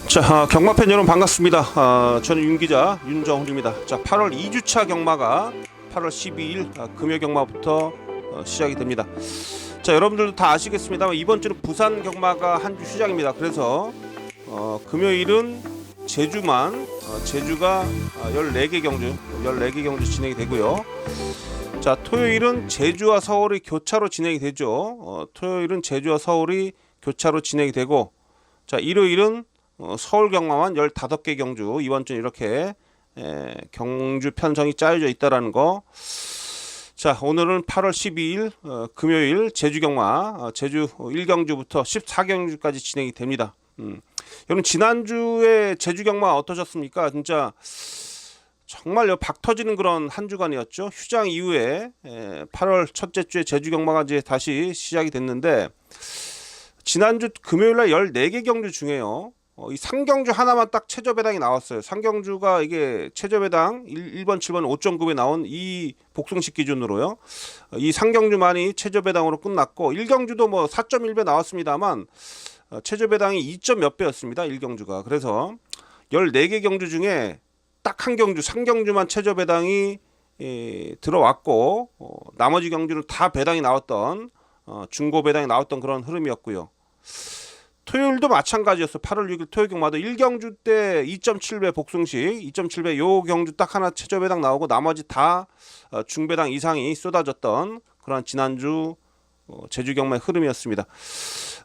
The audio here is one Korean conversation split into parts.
자, 경마팬 여러분 반갑습니다. 저는 윤기자 윤정훈입니다. 자, 8월 2주차 경마가 8월 12일 금요 경마부터 시작이 됩니다. 자, 여러분들도 다 아시겠습니다만 이번 주는 부산 경마가 한 주 시작입니다. 그래서 금요일은 제주만 제주가 14개 경주 진행이 되고요. 자, 토요일은 제주와 서울이 교차로 진행이 되죠. 토요일은 제주와 서울이 교차로 진행이 되고, 자, 일요일은 서울 경마만 15개 경주, 이번 주는 이렇게 경주 편성이 짜여져 있다라는 거. 자, 오늘은 8월 12일 금요일 제주 경마, 제주 1경주부터 14경주까지 진행이 됩니다. 여러분, 지난주에 제주 경마 어떠셨습니까? 진짜 정말 박 터지는 그런 한 주간이었죠. 휴장 이후에 8월 첫째 주에 제주 경마가 이제 다시 시작이 됐는데, 지난주 금요일날 14개 경주 중에요, 이 상경주 하나만 딱 최저 배당이 나왔어요. 상경주가 이게 최저 배당 1번, 7번, 5.9에 나온 이 복승식 기준으로요. 이 상경주만이 최저 배당으로 끝났고, 1경주도 뭐 4.1배 나왔습니다만 최저 배당이 2점 몇 배였습니다. 1경주가. 그래서 14개 경주 중에 딱 한 경주, 상경주만 최저 배당이 들어왔고, 나머지 경주는 다 배당이 나왔던 중고 배당이 나왔던 그런 흐름이었고요. 토요일도 마찬가지였어. 8월 6일 토요일 경마도 1경주 때 2.7배 복승식, 2.7배 요 경주 딱 하나 최저 배당 나오고 나머지 다 중배당 이상이 쏟아졌던 그런 지난주 제주 경마의 흐름이었습니다.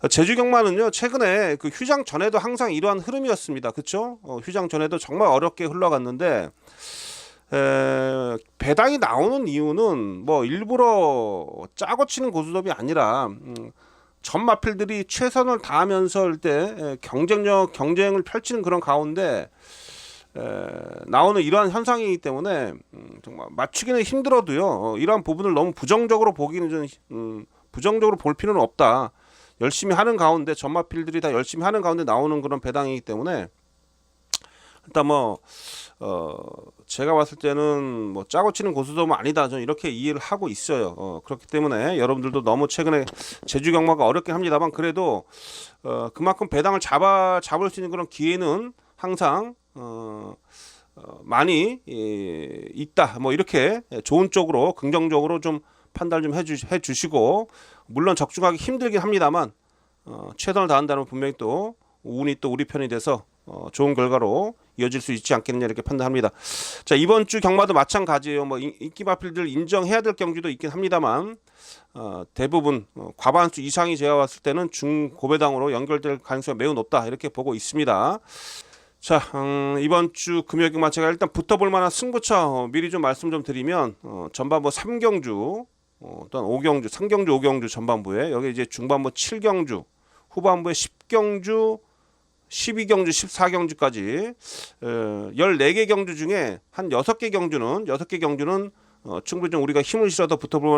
제주 경마는요, 최근에 그 휴장 전에도 항상 이러한 흐름이었습니다. 그렇죠? 휴장 전에도 정말 어렵게 흘러갔는데, 배당이 나오는 이유는 뭐 일부러 짜고 치는 고수톱이 아니라 전마필들이 최선을 다하면서 때 경쟁을 펼치는 그런 가운데 나오는 이러한 현상이기 때문에 정말 맞추기는 힘들어도요, 이러한 부분을 너무 부정적으로 보기는 좀 부정적으로 볼 필요는 없다. 열심히 하는 가운데, 전마필들이 다 열심히 하는 가운데 나오는 그런 배당이기 때문에, 일단 뭐 제가 봤을 때는 뭐 짜고 치는 고수톱은 아니다, 저는 이렇게 이해를 하고 있어요. 그렇기 때문에 여러분들도 너무 최근에 제주 경마가 어렵긴 합니다만, 그래도 그만큼 배당을 잡을 수 있는 그런 기회는 항상 많이 있다, 뭐 이렇게 좋은 쪽으로 긍정적으로 좀 판단을 좀 해주시고, 물론 적중하기 힘들긴 합니다만 최선을 다한다면 분명히 또 운이 또 우리 편이 돼서 좋은 결과로 이어질 수 있지 않겠느냐, 이렇게 판단합니다. 자, 이번 주 경마도 마찬가지예요. 뭐 인기마필들 인정해야 될 경주도 있긴 합니다만 대부분 과반수 이상이 제가 봤을 때는 중고배당으로 연결될 가능성이 매우 높다, 이렇게 보고 있습니다. 자, 이번 주 금요 경마 제가 일단 붙어볼 만한 승부처 미리 좀 말씀 좀 드리면, 전반부 3경주, 또한 5경주, 3경주 5경주 전반부에, 여기 이제 중반부 7경주, 후반부에 10경주, 12경주, 14경주까지 14개 경주 중에 한 6개 경주는 충분히 좀 우리가 힘을 실어서 붙어볼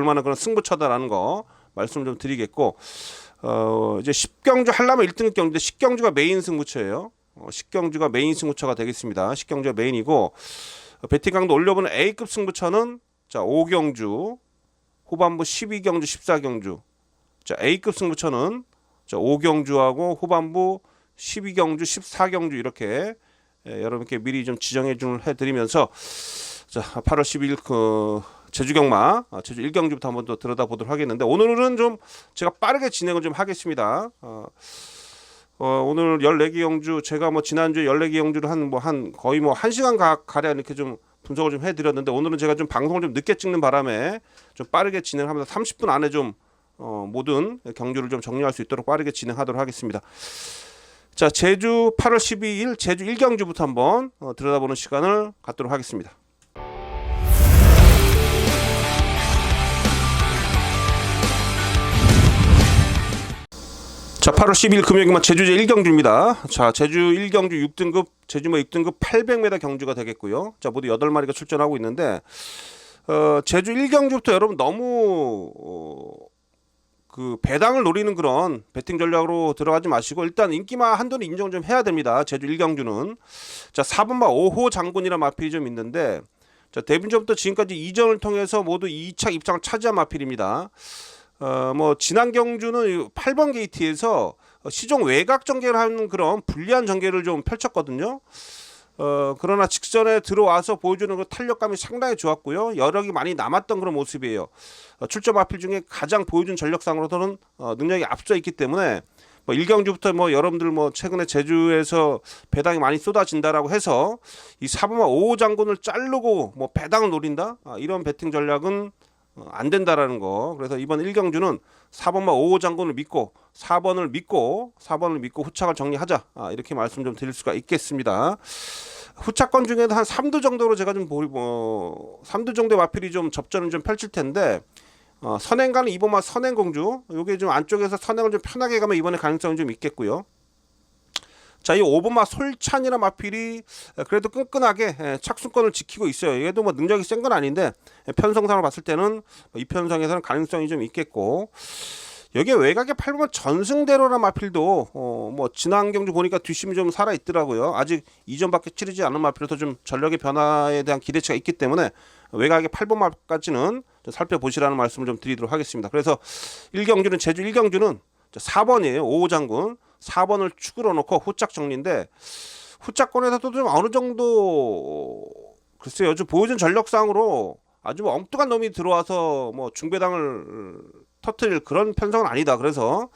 만한 그런 승부처다라는 거 말씀 좀 드리겠고, 이제 10경주 하려면 1등급 경주인데 10경주가 메인 승부처예요. 10경주가 메인 승부처가 되겠습니다. 10경주가 메인이고, 배팅 강도 올려보는 A급 승부처는 자, 5경주, 후반부 12경주, 14경주. 자, A급 승부처는 자, 5경주하고 후반부 12경주, 14경주 이렇게 여러분께 미리 좀 지정해 드리면서, 자, 8월 12일 그 제주 경마, 제주 1경주부터 한번 더 들여다보도록 하겠는데, 오늘은 좀 제가 빠르게 진행을 좀 하겠습니다. 오늘 14개 경주, 제가 뭐 지난주에 14개 경주를 한 거의 뭐 1시간 가량 이렇게 좀 분석을 좀 해드렸는데, 오늘은 제가 좀 방송을 좀 늦게 찍는 바람에 좀 빠르게 진행하면서 30분 안에 좀 모든 경주를 좀 정리할 수 있도록 빠르게 진행하도록 하겠습니다. 자, 제주 8월 12일 제주 1경주부터 한번 들여다보는 시간을 갖도록 하겠습니다. 자, 8월 12일 금요일만 제주제 1경주입니다. 자, 제주 1경주 6등급, 제주마 6등급 800m 경주가 되겠고요. 자, 모두 8마리가 출전하고 있는데, 제주 1경주부터 여러분 너무 그 배당을 노리는 그런 배팅 전략으로 들어가지 마시고, 일단 인기마 한도는 인정을 좀 해야 됩니다. 제주 1경주는. 자, 4번마 5호 장군이라는 마필이 좀 있는데, 자, 데뷔전부터 지금까지 2전을 통해서 모두 2차 입장을 차지한 마필입니다. 뭐 지난 경주는 8번 게이트에서 시종 외곽 전개를 하는 그런 불리한 전개를 좀 펼쳤거든요. 그러나 직전에 들어와서 보여주는 그 탄력감이 상당히 좋았고요. 여력이 많이 남았던 그런 모습이에요. 출전 마필 중에 가장 보여준 전력상으로서는 능력이 앞서 있기 때문에 뭐 1경주부터 뭐 여러분들 뭐 최근에 제주에서 배당이 많이 쏟아진다라고 해서 이 4번마 5호 장군을 자르고 뭐 배당을 노린다, 이런 배팅 전략은 안 된다라는 거. 그래서 이번 1경주는 4번마 5호 장군을 믿고 4번을 믿고 후착을 정리하자, 이렇게 말씀 좀 드릴 수가 있겠습니다. 후착권 중에도 한 3두 정도로 제가 좀 3두 정도의 마필이 좀 접전을 좀 펼칠 텐데, 선행가는 2번마 선행공주, 요게 좀 안쪽에서 선행을 좀 편하게 가면 이번에 가능성이 좀 있겠고요. 자, 이 5번마 솔찬이라는 마필이 그래도 끈끈하게 착수권을 지키고 있어요. 얘도 뭐 능력이 센 건 아닌데 편성상으로 봤을 때는 이 편성에서는 가능성이 좀 있겠고, 여기에 외곽에 8번마 전승대로라는 마필도 뭐 지난 경주 보니까 뒷심이 좀 살아 있더라고요. 아직 이전밖에 치르지 않은 마필로서 좀 전력의 변화에 대한 기대치가 있기 때문에 외곽에 8번마까지는 살펴보시라는 말씀을 좀 드리도록 하겠습니다. 그래서 1경주는 제주 1경주는 4번이에요. 5호 장군 4번을 축으로 놓고 후짝 정리인데, 후짝권에서도 좀 어느 정도 글쎄요, 좀 보여준 전력상으로 아주 뭐 엉뚱한 놈이 들어와서 뭐 중배당을 터트릴 그런 편성은 아니다. 그래서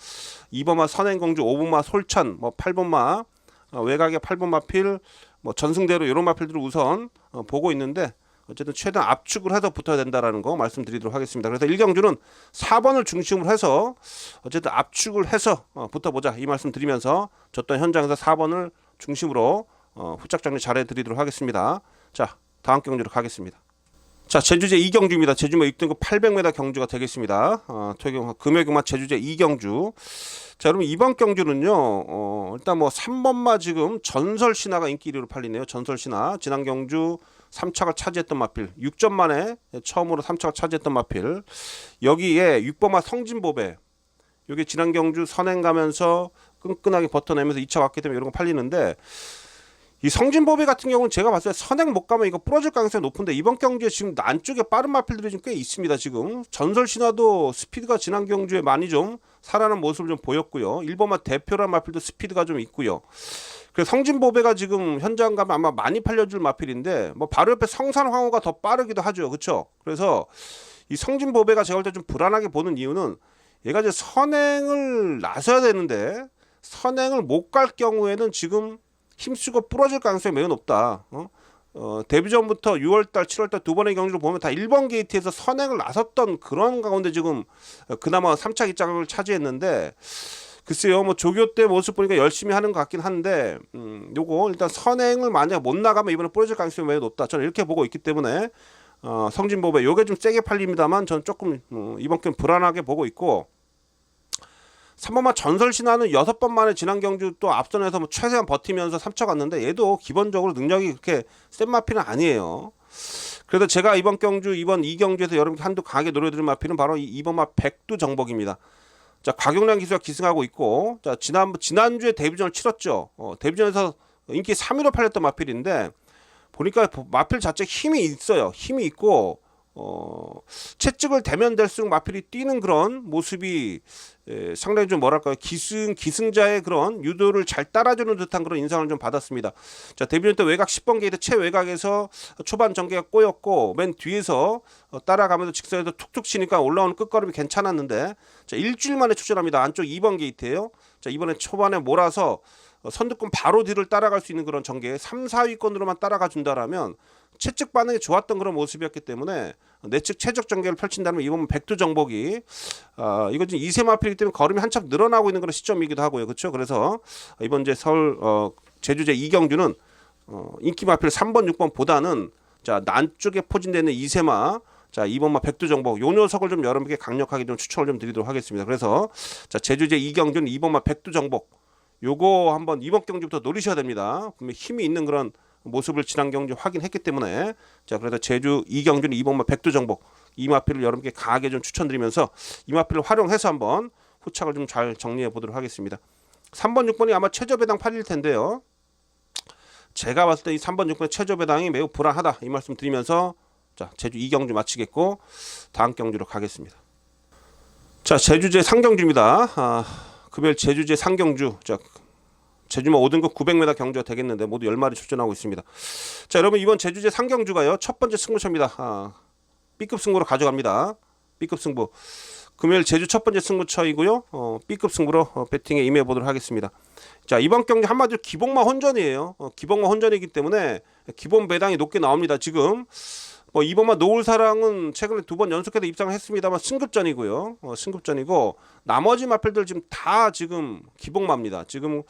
2번마 선행공주, 5번마 솔찬, 뭐 8번마 외곽에 8번마 필, 뭐 전승대로 이런 마필들을 우선 보고 있는데, 어쨌든 최대한 압축을 해서 붙어야 된다라는 거 말씀드리도록 하겠습니다. 그래서 1경주는 4번을 중심으로 해서 어쨌든 압축을 해서 붙어보자, 이 말씀 드리면서 졌던 현장에서 4번을 중심으로 후짝 정리 잘 해드리도록 하겠습니다. 자, 다음 경주로 가겠습니다. 자, 제주제 2경주입니다. 제주마 6등급 800m 경주가 되겠습니다. 금요경마 제주제 2경주. 자, 여러분 이번 경주는요, 일단 뭐 3번마 지금 전설신화가 인기 1위로 팔리네요. 전설신화 지난 경주 3착을 차지했던 마필, 6점 만에 처음으로 3착을 차지했던 마필. 여기에 6번마 성진보배, 이게 지난 경주 선행 가면서 끈끈하게 버텨내면서 2차 왔기 때문에 이런 거 팔리는데, 이 성진보배 같은 경우는 제가 봤을 때 선행 못 가면 이거 부러질 가능성이 높은데, 이번 경주에 지금 안쪽에 빠른 마필들이 좀 꽤 있습니다. 지금 전설신화도 스피드가 지난 경주에 많이 좀 살아난 모습을 좀 보였고요. 1번마 대표란 마필도 스피드가 좀 있고요. 그래서 성진보배가 지금 현장 가면 아마 많이 팔려줄 마필인데, 뭐 바로 옆에 성산황후가 더 빠르기도 하죠. 그렇죠? 그래서 이 성진보배가 제가 볼 때 좀 불안하게 보는 이유는, 얘가 이제 선행을 나서야 되는데 선행을 못 갈 경우에는 지금 힘쓰고 부러질 가능성이 매우 높다. 데뷔 전부터 6월달, 7월달 두 번의 경주를 보면 다 1번 게이트에서 선행을 나섰던 그런 가운데 지금 그나마 3차 기장을 차지했는데, 글쎄요, 뭐 조교 때 모습 보니까 열심히 하는 것 같긴 한데, 요거 일단 선행을 만약 못 나가면 이번에 부러질 가능성이 매우 높다, 저는 이렇게 보고 있기 때문에 성진보배 요게 좀 세게 팔립니다만, 저는 조금 이번 경기 불안하게 보고 있고, 3번마 전설신화는 6번 만에 지난 경주 또 앞선에서 뭐 최대한 버티면서 3차 갔는데, 얘도 기본적으로 능력이 그렇게 센 마필은 아니에요. 그래서 제가 이번 경주, 이번 2경주에서 여러분께 한두 강하게 노려드린 마필은 바로 이 2번마 백두 정복입니다. 자, 곽용량 기수가 기승하고 있고, 자, 지난주에 데뷔전을 치렀죠. 데뷔전에서 인기 3위로 팔렸던 마필인데, 보니까 마필 자체 힘이 있어요. 힘이 있고, 채찍을 대면 될수록 마필이 뛰는 그런 모습이 상당히 좀 뭐랄까요, 기승자의 그런 유도를 잘 따라주는 듯한 그런 인상을 좀 받았습니다. 자, 데뷔전 때 외곽 10번 게이트 최외곽에서 초반 전개가 꼬였고, 맨 뒤에서 따라가면서 직선에서 툭툭 치니까 올라오는 끝걸음이 괜찮았는데, 자, 일주일 만에 출전합니다. 안쪽 2번 게이트예요. 자, 이번에 초반에 몰아서 선두권 바로 뒤를 따라갈 수 있는 그런 전개, 3, 4위권으로만 따라가 준다라면 채찍 반응이 좋았던 그런 모습이었기 때문에, 내측 최적 전개를 펼친다면 이번 백두 정복이 이거 지금 2세 마필이기 때문에 걸음이 한참 늘어나고 있는 그런 시점이기도 하고요. 그렇죠? 그래서 이번 이제 서울 제주제 2경주는 인기 마필 3번 6번 보다는, 자, 남쪽에 포진되는 2세마, 자, 2번마 백두 정복, 요 녀석을 좀 여러분께 강력하게 좀 추천을 좀 드리도록 하겠습니다. 그래서 자, 제주제 2경주는 2번마 백두 정복, 요거 한번 이번 경주부터 노리셔야 됩니다. 분명히 힘이 있는 그런 모습을 지난 경주 확인했기 때문에, 자, 그래서 제주 2경주는 2번마 백두 정복, 이 마필을 여러분께 강하게 좀 추천드리면서 이 마필을 활용해서 한번 후착을 좀 잘 정리해 보도록 하겠습니다. 3번 6번이 아마 최저 배당 팔릴 텐데요, 제가 봤을 때 이 3번 6번의 최저 배당이 매우 불안하다, 이 말씀 드리면서, 자, 제주 2경주 마치겠고 다음 경주로 가겠습니다. 자, 제주제 3경주입니다. 금요일 제주제 상경주. 자, 제주마 5등급 900m 경주가 되겠는데 모두 10마리 출전하고 있습니다. 자, 여러분 이번 제주제 상경주가요. 첫 번째 승부처입니다. B급 승부로 가져갑니다. B급 승부. 금요일 제주 첫 번째 승부처이고요. B급 승부로 배팅에 임해 보도록 하겠습니다. 자, 이번 경기 한마디로 기복마 혼전이에요. 기복마 혼전이기 때문에 기본 배당이 높게 나옵니다. 지금 이번마 노을사랑은 최근에 2번 연속해서 입장을 했습니다만 승급전이고요. 승급전이고 나머지 마필들 지금 다 지금 기복마입니다. 지금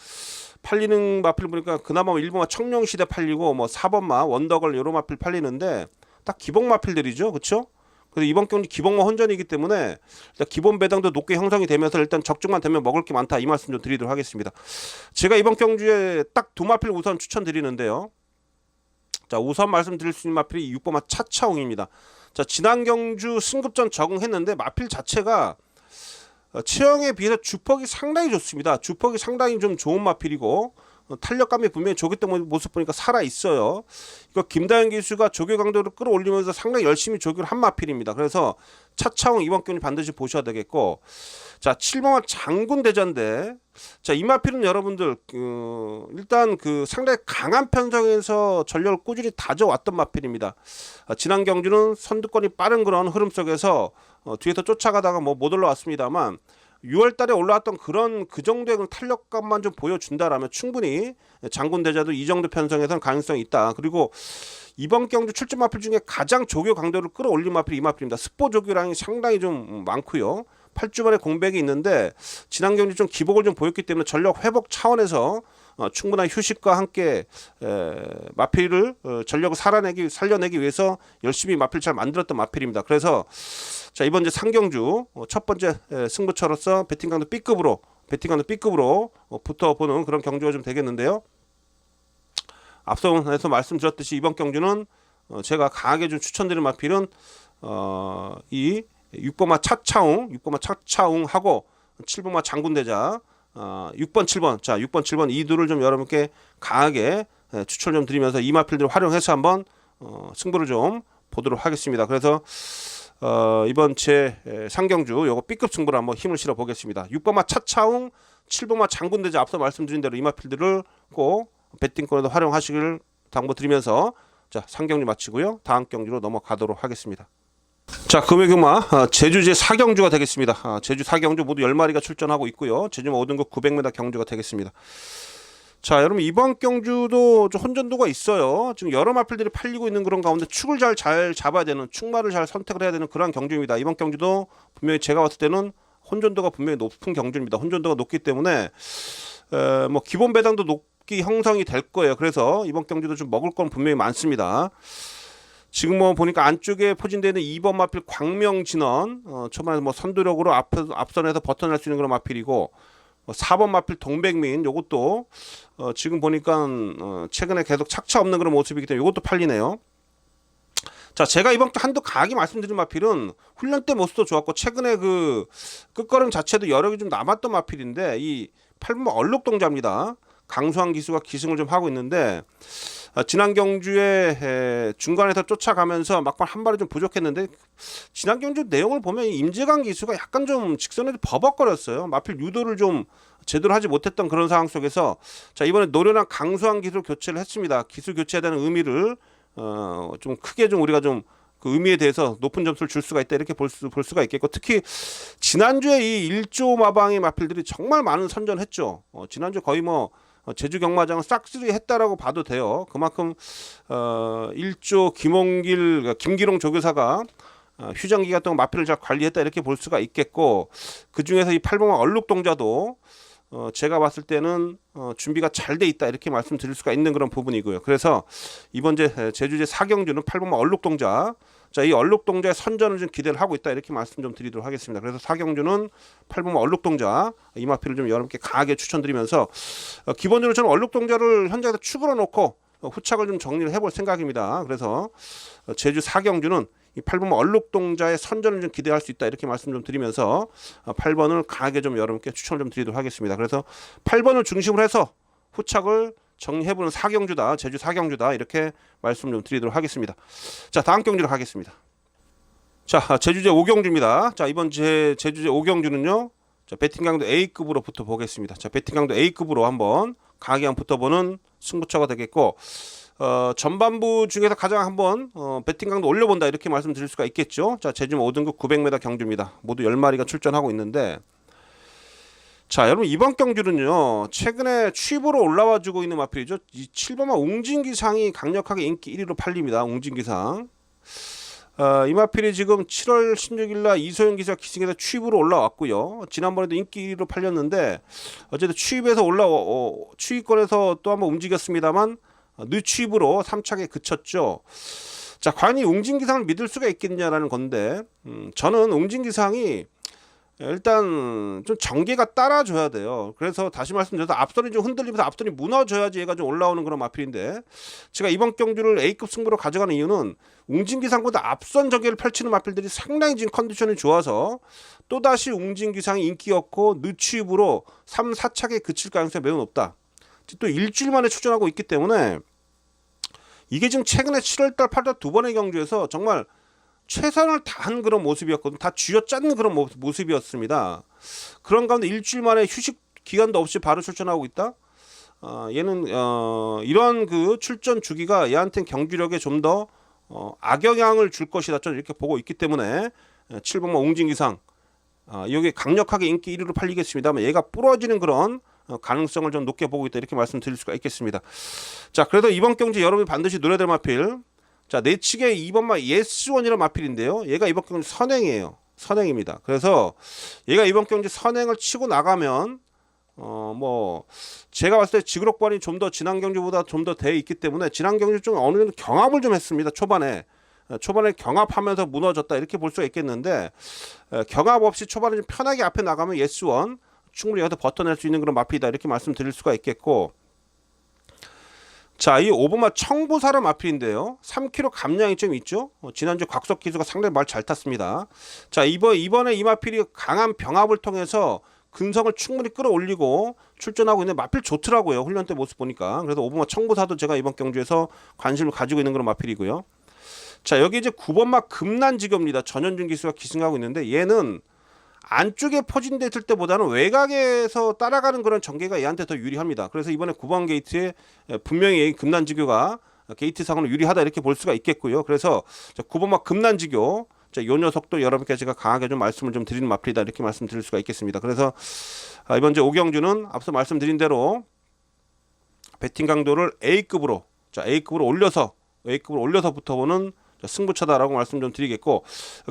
팔리는 마필 보니까 그나마 1번마 청룡시대 팔리고 4번마 원더걸 요런 마필 팔리는데 딱 기복 마필들이죠. 그렇죠? 그래서 이번 경기 기복마 혼전이기 때문에 기본 배당도 높게 형성이 되면서 일단 적중만 되면 먹을 게 많다 이 말씀 좀 드리도록 하겠습니다. 제가 이번 경주에 딱 2마필 우선 추천드리는데요. 자, 우선 말씀드릴 수 있는 마필이 6번마 차차웅입니다. 자, 지난 경주 승급전 적응했는데 마필 자체가 체형에 비해서 주퍽이 상당히 좋습니다. 주퍽이 상당히 좀 좋은 마필이고 탄력감이 분명히 조교했던 모습 보니까 살아있어요. 이거 김다현 기수가 조교 강도를 끌어올리면서 상당히 열심히 조교를 한 마필입니다. 그래서 차차웅 이번 경기 반드시 보셔야 되겠고, 자, 7번마 장군대전대. 자, 이 마필은 여러분들 일단 상당히 강한 편성에서 전력을 꾸준히 다져왔던 마필입니다. 지난 경주는 선두권이 빠른 그런 흐름 속에서 뒤에서 쫓아가다가 못 올라왔습니다만 6월달에 올라왔던 그 정도의 탄력감만 좀 보여준다라면 충분히 장군대자도 이 정도 편성에서는 가능성이 있다. 그리고 이번 경주 출전 마필 중에 가장 조교 강도를 끌어올린 마필이 이 마필입니다. 스포 조교량이 상당히 좀 많고요. 8주 만에 공백이 있는데 지난 경주 좀 기복을 좀 보였기 때문에 전력 회복 차원에서 충분한 휴식과 함께 마필을 전력을 살려내기 위해서 열심히 마필 잘 만들었던 마필입니다. 그래서 자, 이번 이제 상경주 첫 번째 승부처로서 배팅강도 B급으로 붙어보는 그런 경주가 좀 되겠는데요. 앞서서 말씀드렸듯이 이번 경주는 제가 강하게 좀 추천드리는 마필은 이 6번마 차차웅하고 7번마 장군대자 6번 7번 자 6번 7번 이 둘을 좀 여러분께 강하게 추천을 좀 드리면서 이 마필들을 활용해서 한번 승부를 좀 보도록 하겠습니다. 그래서 이번 제 상경주 요거 B급 승부를 한번 힘을 실어 보겠습니다. 6번마 차차웅 7번마 장군대자 앞서 말씀드린 대로 이 마필들을 꼭 배팅권에도 활용하시길 당부드리면서 자, 상경주 마치고요. 다음 경주로 넘어가도록 하겠습니다. 자, 금요일경마 제주제 4경주가 되겠습니다. 제주 4경주 모두 10마리가 출전하고 있고요. 제주마 5등급 900m 경주가 되겠습니다. 자, 여러분 이번 경주도 좀 혼전도가 있어요. 지금 여러 마필들이 팔리고 있는 그런 가운데 축을 잘 잡아야 되는, 축마를 잘 선택을 해야 되는 그런 경주입니다. 이번 경주도 분명히 제가 봤을 때는 혼전도가 분명히 높은 경주입니다. 혼전도가 높기 때문에 기본 배당도 높게 형성이 될 거예요. 그래서 이번 경주도 좀 먹을 건 분명히 많습니다. 지금 보니까 안쪽에 포진되어 있는 2번 마필 광명진원 초반에 선두력으로 앞선에서 버텨낼 수 있는 그런 마필이고 4번 마필 동백민 요것도 지금 보니까 최근에 계속 착차 없는 그런 모습이기 때문에 요것도 팔리네요. 자, 제가 이번 한도 강하게 말씀드린 마필은 훈련 때 모습도 좋았고 최근에 끝걸음 자체도 여력이 좀 남았던 마필인데 이 8번 얼룩동자입니다. 강수환 기수가 기승을 좀 하고 있는데 지난 경주에 중간에서 쫓아가면서 막판 한 발이 좀 부족했는데 지난 경주 내용을 보면 임재강 기수가 약간 좀 직선에서 버벅거렸어요. 마필 유도를 좀 제대로 하지 못했던 그런 상황 속에서 자, 이번에 노련한 강수환 기수를 교체를 했습니다. 기수 교체에 대한 의미를 좀 크게 좀 우리가 좀 그 의미에 대해서 높은 점수를 줄 수가 있다 이렇게 볼 수가 있겠고 특히 지난주에 이 1조 마방의 마필들이 정말 많은 선전했죠. 지난주 거의 제주 경마장은 싹쓸이 했다라고 봐도 돼요. 그만큼 1조 김기롱 조교사가 휴장 기간 동안 마필을 잘 관리했다 이렇게 볼 수가 있겠고 그 중에서 이 8번마 얼룩동자도 제가 봤을 때는 준비가 잘 돼 있다 이렇게 말씀드릴 수가 있는 그런 부분이고요. 그래서 이번 제주제 4경주는 8번마 얼룩동자 자, 이 얼룩동자의 선전을 좀 기대를 하고 있다 이렇게 말씀 좀 드리도록 하겠습니다. 그래서 4경주는 8번마 얼룩동자 이 마필을 좀 여러분께 강하게 추천드리면서 기본적으로 저는 얼룩동자를 현장에서 축으로 놓고 후착을 좀 정리를 해볼 생각입니다. 그래서 제주 4경주는 이 8번마 얼룩동자의 선전을 좀 기대할 수 있다 이렇게 말씀 좀 드리면서 8번을 강하게 좀 여러분께 추천을 좀 드리도록 하겠습니다. 그래서 8번을 중심으로 해서 후착을 정리해보는 4경주다 제주 4경주다 이렇게 말씀 좀 드리도록 하겠습니다. 자, 다음 경주로 가겠습니다. 자, 제주제 5경주입니다. 자, 이번 제주제 5경주는요 자, 배팅 강도 A급으로 붙어보겠습니다. 자, 배팅 강도 A급으로 한번 강하게 한번 붙어보는 승부처가 되겠고, 전반부 중에서 가장 한번 배팅 강도 올려본다 이렇게 말씀드릴 수가 있겠죠. 자, 제주모 5등급 900m 경주입니다. 모두 10마리가 출전하고 있는데, 자, 여러분 이번 경주는요 최근에 취입으로 올라와주고 있는 마필이죠. 이 7번마 웅진기상이 강력하게 인기 1위로 팔립니다. 웅진기상. 이 마필이 지금 7월 16일날 이소영 기사 기승에서 취입으로 올라왔고요. 지난번에도 인기 1위로 팔렸는데 어쨌든 취입에서 취입권에서 또 한번 움직였습니다만 늦취입으로 3차게 그쳤죠. 자, 과연 이 웅진기상을 믿을 수가 있겠냐라는 건데, 저는 웅진기상이 일단 좀 전개가 따라줘야 돼요. 그래서 다시 말씀드려서 앞선이 좀 흔들리면서 앞선이 무너져야지 얘가 좀 올라오는 그런 마필인데, 제가 이번 경주를 A급 승부로 가져가는 이유는 웅진기상보다 앞선 전개를 펼치는 마필들이 상당히 지금 컨디션이 좋아서 또다시 웅진기상이 인기였고 늦취입으로 3, 4차게 그칠 가능성이 매우 높다. 또 일주일 만에 출전하고 있기 때문에 이게 지금 최근에 7월달 8월 두 번의 경주에서 정말 최선을 다한 그런 모습이었거든요. 다 쥐어짜는 그런 모습이었습니다. 그런 가운데 일주일 만에 휴식 기간도 없이 바로 출전하고 있다. 얘는 이런 그 출전 주기가 얘한테는 경주력에 좀 더 악영향을 줄 것이다. 저는 이렇게 보고 있기 때문에 7번마 웅진기상 여기 강력하게 인기 1위로 팔리겠습니다만 얘가 부러지는 그런 가능성을 좀 높게 보고 있다 이렇게 말씀드릴 수가 있겠습니다. 자, 그래도 이번 경기 여러분이 반드시 노려야 될 마필, 자, 내측의 2번마 예스원이라는 마필인데요. 얘가 이번 경기 선행이에요. 선행입니다. 그래서 얘가 이번 경기 선행을 치고 나가면 뭐 제가 봤을 때 지그럭발이 좀 더 지난 경주보다 좀 더 돼 있기 때문에 지난 경주 좀 어느 정도 경합을 좀 했습니다. 초반에 경합하면서 무너졌다 이렇게 볼 수가 있겠는데, 경합 없이 초반에 좀 편하게 앞에 나가면 예스원 충분히 여기서 버텨낼 수 있는 그런 마필이다 이렇게 말씀드릴 수가 있겠고, 자, 이 5번마 청부사람 마필인데요. 3kg 감량이 좀 있죠. 지난주 곽석 기수가 상당히 말 잘 탔습니다. 자, 이번에 이 마필이 강한 병합을 통해서 근성을 충분히 끌어올리고 출전하고 있는 마필 좋더라고요. 훈련 때 모습 보니까. 그래서 5번마 청부사도 제가 이번 경주에서 관심을 가지고 있는 그런 마필이고요. 자, 여기 이제 9번마 금난지교입니다. 전현준 기수가 기승하고 있는데 얘는 안쪽에 포진돼 있을 때보다는 외곽에서 따라가는 그런 전개가 얘한테 더 유리합니다. 그래서 이번에 9번 게이트에 분명히 금난지교가 게이트상으로 유리하다 이렇게 볼 수가 있겠고요. 그래서 9번마 금난지교, 이 녀석도 여러분께 제가 강하게 좀 말씀을 좀 드리는 마필이다 이렇게 말씀드릴 수가 있겠습니다. 그래서 이번 주 오경주는 앞서 말씀드린 대로 배팅 강도를 A급으로 올려서 붙어보는 승부처다라고 말씀 좀 드리겠고,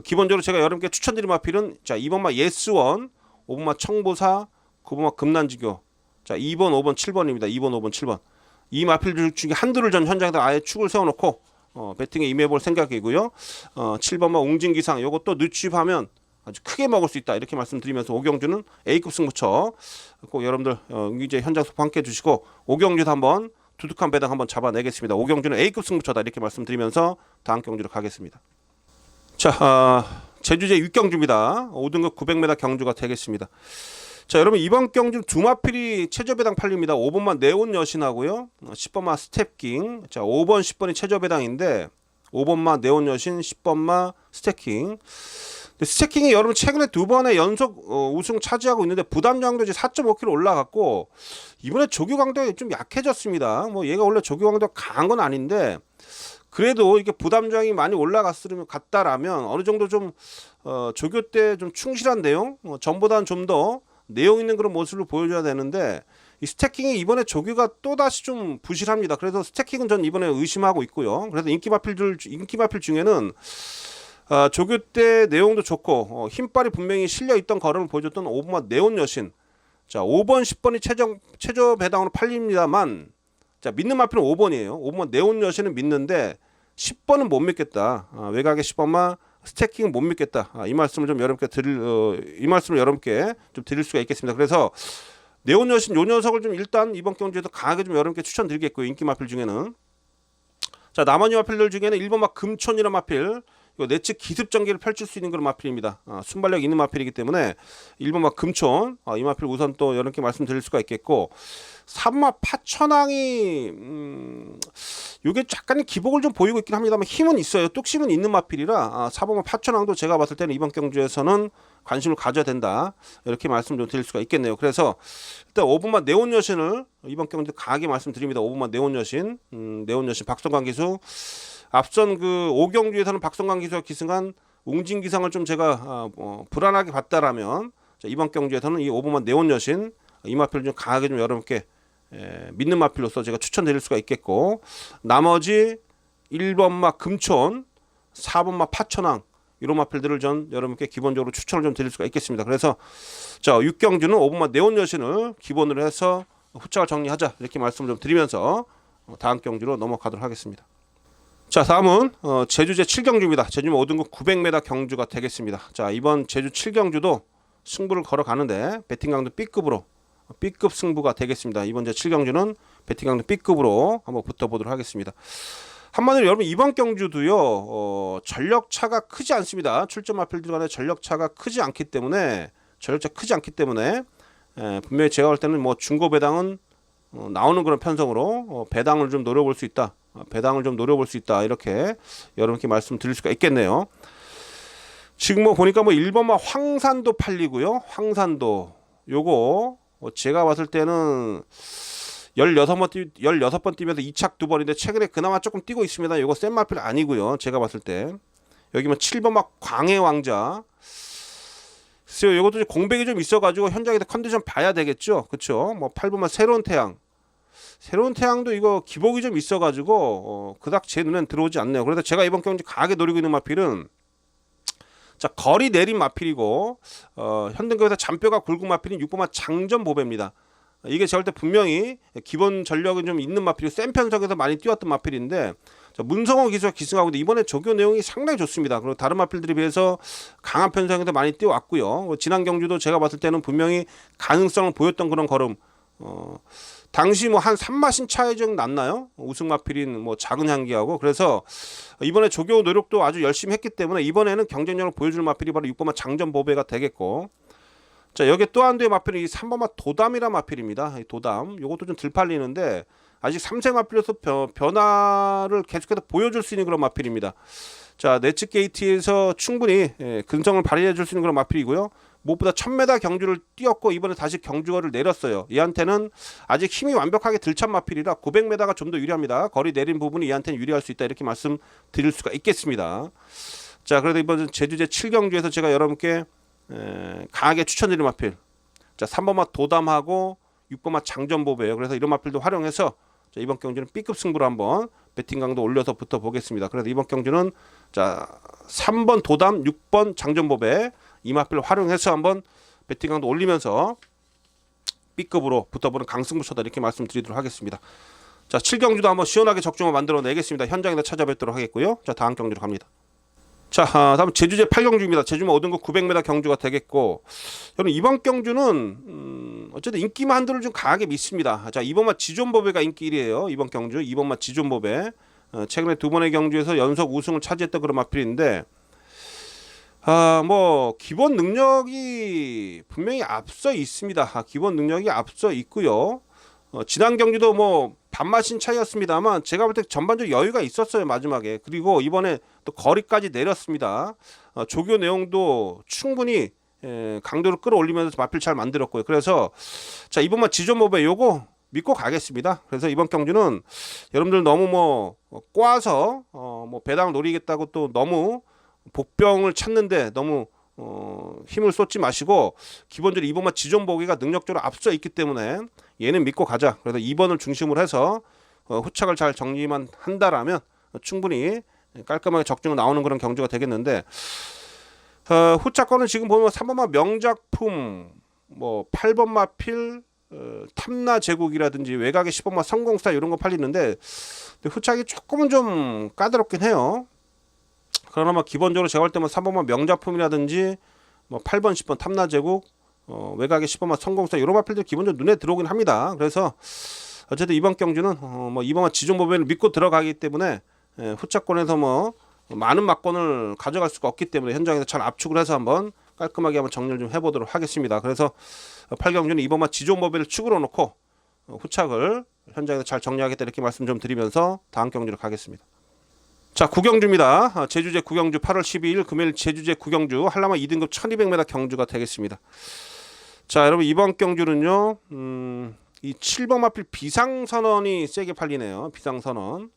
기본적으로 제가 여러분께 추천드린 마필은 2번마 예스원, 5번마 청보사, 9번마 금난지교, 2번, 5번, 7번입니다. 2번, 5번, 7번. 이 마필 중에 한두를 전 현장에다 아예 축을 세워놓고 배팅에 임해볼 생각이고요. 7번마 웅진기상 요것도 늦취입하면 아주 크게 먹을 수 있다 이렇게 말씀드리면서 오경주는 A급 승부처 꼭 여러분들 이제 현장 소포 함께 해주시고, 오경주도 한번 두둑한 배당 한번 잡아내겠습니다. 오경주는 A급 승부처다 이렇게 말씀드리면서 다음 경주로 가겠습니다. 자, 제주제 6경주입니다. 5등급 900m 경주가 되겠습니다. 자, 여러분 이번 경주 두 마필이 최저 배당 팔립니다. 5번만 네온 여신하고요, 10번마 스텝킹. 자, 5번 10번이 최저 배당인데 5번마 네온 여신, 10번마 스태킹. 스태킹이 여러분 최근에 두 번의 연속 우승 차지하고 있는데 부담 강도 이제 4.5kg 올라갔고, 이번에 조교 강도가 좀 약해졌습니다. 뭐 얘가 원래 조교 강도가 강한 건 아닌데 그래도 이게 부담장이 많이 올라갔다라면 어느 정도 좀 조교 때 좀 충실한 내용, 전보다는 좀 더 내용 있는 그런 모습을 보여줘야 되는데, 이 스태킹이 이번에 조교가 또 다시 좀 부실합니다. 그래서 스태킹은 전 이번에 의심하고 있고요. 그래서 인기 마필 중에는 조교 때 내용도 좋고 힘빨이 분명히 실려 있던 걸음을 보여줬던 5번마 네온 여신. 자, 5번 10번이 최저 배당으로 팔립니다만, 자, 믿는 마필은 5번이에요 5번마 네온 여신은 믿는데 10번은 못 믿겠다. 외곽의 10번마 스태킹은 못 믿겠다. 이 말씀을 좀 여러분께 좀 드릴 수가 있겠습니다. 그래서 네온 여신 요 녀석을 좀 일단 이번 경주에도 강하게 좀 여러분께 추천드리겠고요. 인기 마필 중에는. 자, 나머지 마필들 중에는 1번마 금촌이라는 마필, 이거 내측 기습 전개를 펼칠 수 있는 그런 마필입니다. 순발력 있는 마필이기 때문에 1번마 금촌, 이 마필 우선 또 여러분께 말씀드릴 수가 있겠고, 3번마 파천왕이 요게 약간의 기복을 좀 보이고 있긴 합니다만 힘은 있어요. 뚝심은 있는 마필이라 4번마 파천왕도 제가 봤을 때는 이번 경주에서는 관심을 가져야 된다. 이렇게 말씀 좀 드릴 수가 있겠네요. 그래서 일단 5번만 네온 여신을 이번 경기 강하게 말씀드립니다. 5번만 네온 여신, 네온 여신 박성광 기수. 앞선 그 5경주에서는 박성광 기수가 기승한 웅진 기상을 좀 제가 불안하게 봤다라면 자, 이번 경주에서는 이 5번만 네온 여신 이 마필을 좀 강하게 좀 여러분께 믿는 마필로서 제가 추천드릴 수가 있겠고, 나머지 1번마 금촌, 4번마 파천왕 이런 마필들을 전 여러분께 기본적으로 추천을 좀 드릴 수가 있겠습니다. 그래서 자 6경주는 5번마 네온 여신을 기본으로 해서 후착을 정리하자 이렇게 말씀을 좀 드리면서 다음 경주로 넘어가도록 하겠습니다. 자 다음은 제주 제7경주입니다. 제주 5등급 900m 경주가 되겠습니다. 자 이번 제주 7경주도 승부를 걸어가는데 배팅 강도 B급으로 B급 승부가 되겠습니다. 이번 제7경주는 배팅 강도 B급으로 한번 붙어보도록 하겠습니다. 한마디로 여러분 이번 경주도요 전력 차가 크지 않습니다. 출전 마필들 간의 전력 차가 크지 않기 때문에 분명히 제가 볼 때는 뭐 중고 배당은 나오는 그런 편성으로 배당을 좀 노려볼 수 있다. 이렇게 여러분께 말씀드릴 수가 있겠네요. 지금 뭐 보니까 뭐 1번마 황산도 팔리고요. 황산도 요거 제가 봤을 때는 16번 뛰면서 2착 2번인데 최근에 그나마 조금 뛰고 있습니다. 요거 센 마필 아니고요. 제가 봤을 때 여기 뭐 7번마 광해 왕자 글쎄요, 요것도 공백이 좀 있어가지고 현장에서 컨디션 봐야 되겠죠. 그쵸? 뭐 8번마 새로운 태양도 이거 기복이 좀 있어가지고 그닥 제 눈엔 들어오지 않네요. 그래서 제가 이번 경기 강하게 노리고 있는 마필은 자 거리 내린 마필이고 현등급에서 잔뼈가 굵은 마필인 6번마 장전보배입니다. 이게 제가 볼 때 분명히 기본 전력은 좀 있는 마필이고 센 편성에서 많이 뛰었던 마필인데 자, 문성호 기수가 기승하고 있는데 이번에 조교 내용이 상당히 좋습니다. 그리고 다른 마필들에 비해서 강한 편성에서 많이 뛰어왔고요. 지난 경주도 제가 봤을 때는 분명히 가능성을 보였던 그런 걸음. 당시 뭐 한 3마신 차이 정도 났나요? 우승 마필인 뭐 작은 향기하고. 그래서 이번에 조교 노력도 아주 열심히 했기 때문에 이번에는 경쟁력을 보여줄 마필이 바로 6번마 장전보배가 되겠고, 자 여기 또 한 대의 마필은 이 3번마 도담이란 마필입니다. 도담 요것도 좀 덜 팔리는데 아직 3세 마필로서 변화를 계속해서 보여줄 수 있는 그런 마필입니다. 자 네츠 게이트에서 충분히 근성을 발휘해 줄 수 있는 그런 마필이고요. 무엇보다 1000m 경주를 뛰었고 이번에 다시 경주거를 내렸어요. 이한테는 아직 힘이 완벽하게 덜 찬 마필이라 900m가 좀 더 유리합니다. 거리 내린 부분이 이한테는 유리할 수 있다 이렇게 말씀드릴 수가 있겠습니다. 자 그래도 이번 제주 제7경주에서 제가 여러분께 강하게 추천드리는 마필 자 3번마 도담하고 6번마 장전보배예요. 그래서 이런 마필도 활용해서 자, 이번 경주는 B급 승부로 한번 배팅 강도 올려서 붙어 보겠습니다. 그래서 이번 경주는 자 3번 도담 6번 장전보배 이 마필을 활용해서 한번 배팅 강도 올리면서 B급으로 붙어보는 강승부 쳐다 이렇게 말씀드리도록 하겠습니다. 자 7경주도 한번 시원하게 적중을 만들어 내겠습니다. 현장에서 찾아뵙도록 하겠고요. 자 다음 경주로 갑니다. 자 다음 제주 제8경주입니다. 제주 5등급 900m 경주가 되겠고, 저는 이번 경주는 어쨌든 인기만 한도를 좀 강하게 믿습니다. 자 2번마 지존보배가 인기 1위에요. 이번 경주 2번마 지존보배 최근에 두 번의 경주에서 연속 우승을 차지했던 그런 마필인데 뭐 기본 능력이 분명히 앞서 있습니다. 기본 능력이 앞서 있고요. 지난 경주도 뭐 반마신 차이였습니다만 제가 볼 때 전반적으로 여유가 있었어요 마지막에. 그리고 이번에 또 거리까지 내렸습니다. 조교 내용도 충분히 강도를 끌어올리면서 마필 잘 만들었고요. 그래서 자 이번만 지존보배 요거 믿고 가겠습니다. 그래서 이번 경주는 여러분들 너무 뭐 꼬아서 뭐 배당 노리겠다고 또 너무 복병을 찾는데 너무 힘을 쏟지 마시고 기본적으로 2번만 지존보기가 능력적으로 앞서 있기 때문에 얘는 믿고 가자. 그래서 2번을 중심으로 해서 후착을 잘 정리만 한다라면 충분히 깔끔하게 적중을 나오는 그런 경주가 되겠는데 후착권은 지금 보면 3번마 명작품 뭐 8번 마필 탐나 제국이라든지 외곽의 10번마 성공사 이런 거 팔리는데 후착이 조금은 좀 까다롭긴 해요. 그러나 기본적으로 제가 볼 때만 3번마 명작품이라든지 뭐 8번 10번 탐나제국 외곽의 10번마 성공사 이런 마필들 기본적으로 눈에 들어오긴 합니다. 그래서 어쨌든 이번 경주는 뭐 2번마 지존보배를 믿고 들어가기 때문에 후차권에서 뭐 많은 막권을 가져갈 수가 없기 때문에 현장에서 잘 압축을 해서 한번 깔끔하게 한번 정리를 좀 해보도록 하겠습니다. 그래서 8경주는 2번마 지존보배를 축으로 놓고 후착을 현장에서 잘 정리하겠다 이렇게 말씀 좀 드리면서 다음 경주로 가겠습니다. 자, 구경주입니다. 제주제 구경주 8월 12일 금요일 제주제 구경주 한라마 2등급 1200m 경주가 되겠습니다. 자, 여러분 이번 경주는요. 이 7번 마필 비상선언이 세게 팔리네요. 비상선언.